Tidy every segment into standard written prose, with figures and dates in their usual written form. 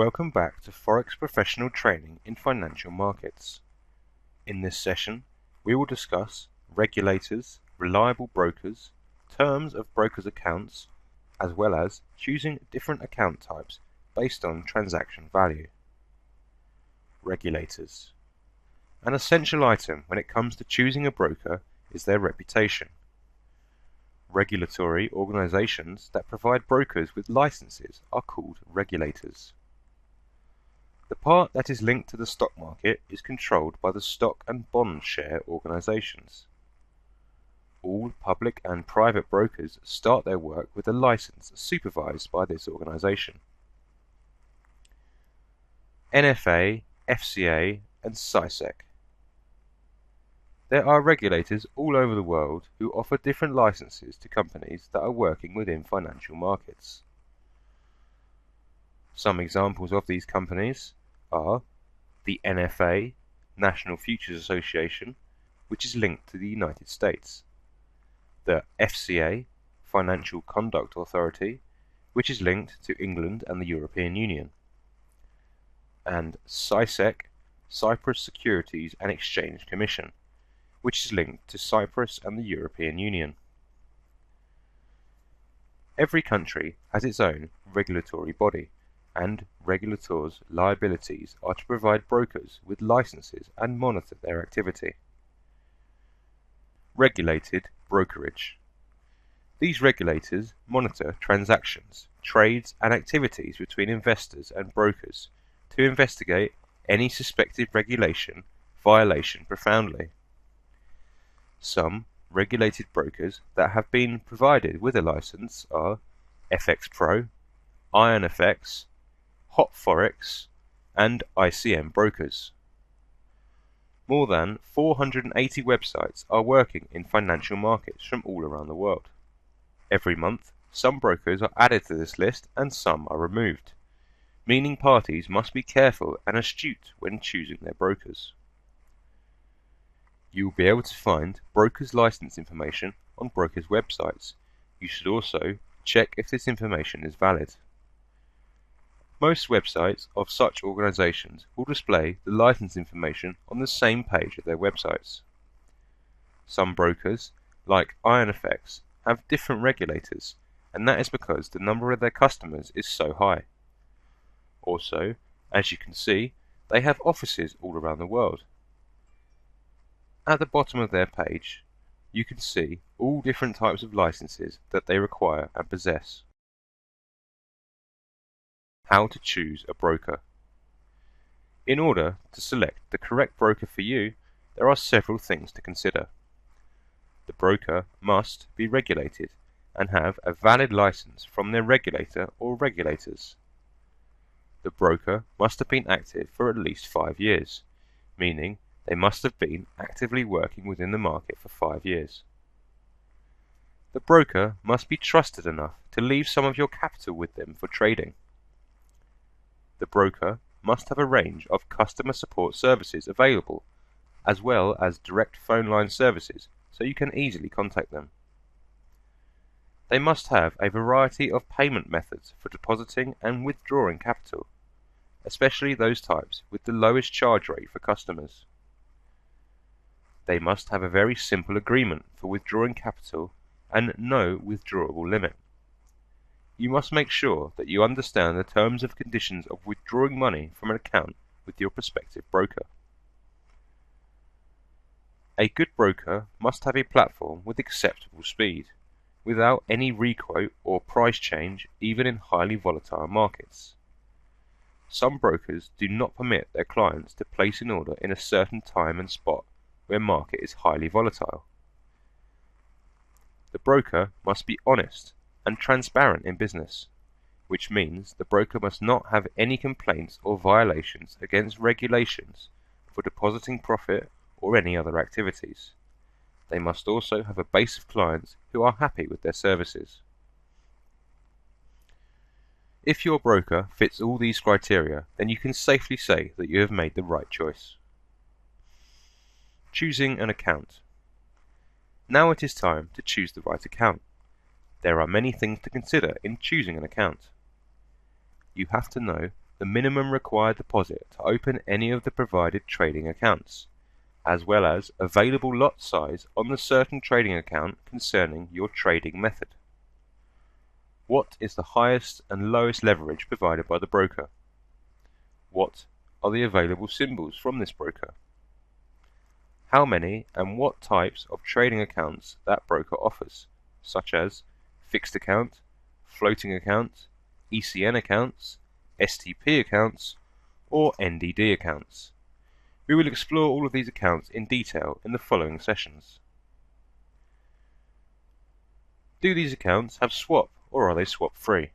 Welcome back to Forex Professional Training in Financial Markets. In this session, we will discuss regulators, reliable brokers, terms of brokers' accounts, as well as choosing different account types based on transaction value. Regulators. An essential item when it comes to choosing a broker is their reputation. Regulatory organizations that provide brokers with licenses are called regulators. The part that is linked to the stock market is controlled by the stock and bond share organizations. All public and private brokers start their work with a license supervised by this organization. NFA, FCA, and CISEC. There are regulators all over the world who offer different licenses to companies that are working within financial markets. Some examples of these companies are the NFA, National Futures Association, which is linked to the United States, the FCA, Financial Conduct Authority, which is linked to England and the European Union, and CISEC, Cyprus Securities and Exchange Commission, which is linked to Cyprus and the European Union. Every country has its own regulatory body, and regulators' liabilities are to provide brokers with licenses and monitor their activity. Regulated brokerage. These regulators monitor transactions, trades, and activities between investors and brokers to investigate any suspected regulation violation profoundly. Some regulated brokers that have been provided with a license are FX Pro, IronFX, PFOREX, and ICM brokers. More than 480 websites are working in financial markets from all around the world. Every month, some brokers are added to this list and some are removed, meaning parties must be careful and astute when choosing their brokers. You will be able to find brokers' license information on brokers' websites. You should also check if this information is valid. Most websites of such organizations will display the license information on the same page of their websites. Some brokers, like IronFX, have different regulators, and that is because the number of their customers is so high. Also, as you can see, they have offices all around the world. At the bottom of their page, you can see all different types of licenses that they require and possess. How to choose a broker. In order to select the correct broker for you, there are several things to consider. The broker must be regulated and have a valid license from their regulator or regulators. The broker must have been active for at least 5 years, meaning they must have been actively working within the market for 5 years. The broker must be trusted enough to leave some of your capital with them for trading. The broker must have a range of customer support services available, as well as direct phone line services so you can easily contact them. They must have a variety of payment methods for depositing and withdrawing capital, especially those types with the lowest charge rate for customers. They must have a very simple agreement for withdrawing capital and no withdrawable limit. You must make sure that you understand the terms and conditions of withdrawing money from an account with your prospective broker. A good broker must have a platform with acceptable speed, without any requote or price change even in highly volatile markets. Some brokers do not permit their clients to place an order in a certain time and spot where market is highly volatile. The broker must be honest and transparent in business, which means the broker must not have any complaints or violations against regulations for depositing profit or any other activities. They must also have a base of clients who are happy with their services. If your broker fits all these criteria, then you can safely say that you have made the right choice. Choosing an account. Now it is time to choose the right account. There are many things to consider in choosing an account. You have to know the minimum required deposit to open any of the provided trading accounts, as well as available lot size on the certain trading account concerning your trading method. What is the highest and lowest leverage provided by the broker? What are the available symbols from this broker? How many and what types of trading accounts that broker offers, such as fixed account, floating account, ECN accounts, STP accounts, or NDD accounts. We will explore all of these accounts in detail in the following sessions. Do these accounts have swap, or are they swap-free?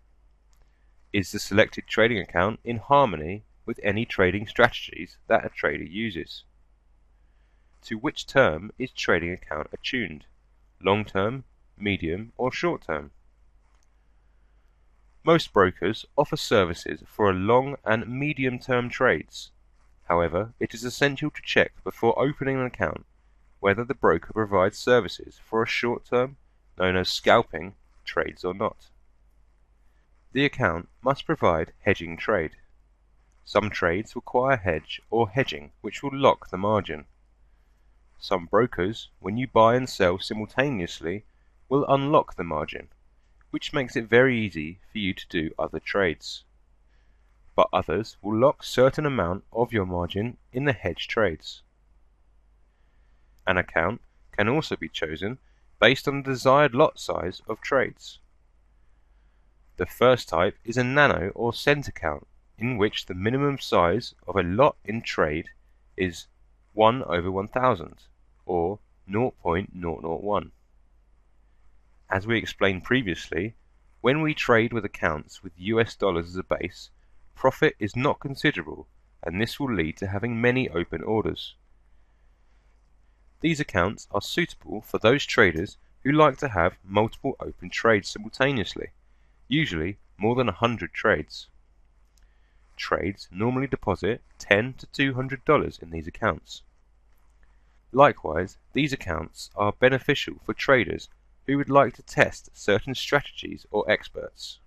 Is the selected trading account in harmony with any trading strategies that a trader uses? To which term is trading account attuned? Long-term, medium, or short-term? Most brokers offer services for long and medium-term trades. However, it is essential to check before opening an account whether the broker provides services for a short-term, known as scalping, trades or not. The account must provide hedging trade. Some trades require hedge or hedging, which will lock the margin. Some brokers, when you buy and sell simultaneously, will unlock the margin, which makes it very easy for you to do other trades. But others will lock certain amount of your margin in the hedge trades. An account can also be chosen based on the desired lot size of trades. The first type is a nano or cent account, in which the minimum size of a lot in trade is 1/1000, or 0.001. As we explained previously, when we trade with accounts with US dollars as a base, profit is not considerable, and this will lead to having many open orders. These accounts are suitable for those traders who like to have multiple open trades simultaneously, usually more than 100 trades. Trades normally deposit $10 to $200 in these accounts. Likewise, these accounts are beneficial for traders who would like to test certain strategies or experts.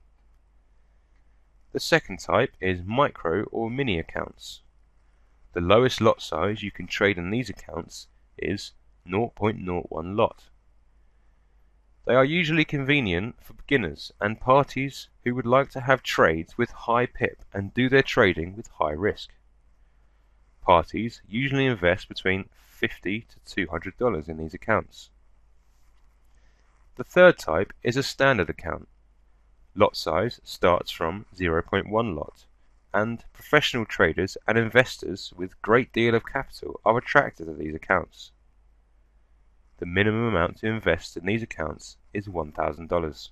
The second type is micro or mini accounts. The lowest lot size you can trade in these accounts is 0.01 lot. They are usually convenient for beginners and parties who would like to have trades with high pip and do their trading with high risk. Parties usually invest between $50 to $200 in these accounts. The third type is a standard account. Lot size starts from 0.1 lot, and professional traders and investors with great deal of capital are attracted to these accounts. The minimum amount to invest in these accounts is $1,000.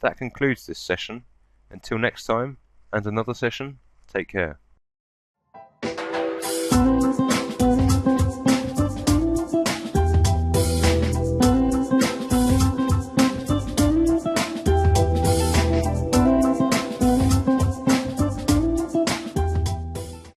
That concludes this session. Until next time and another session, take care.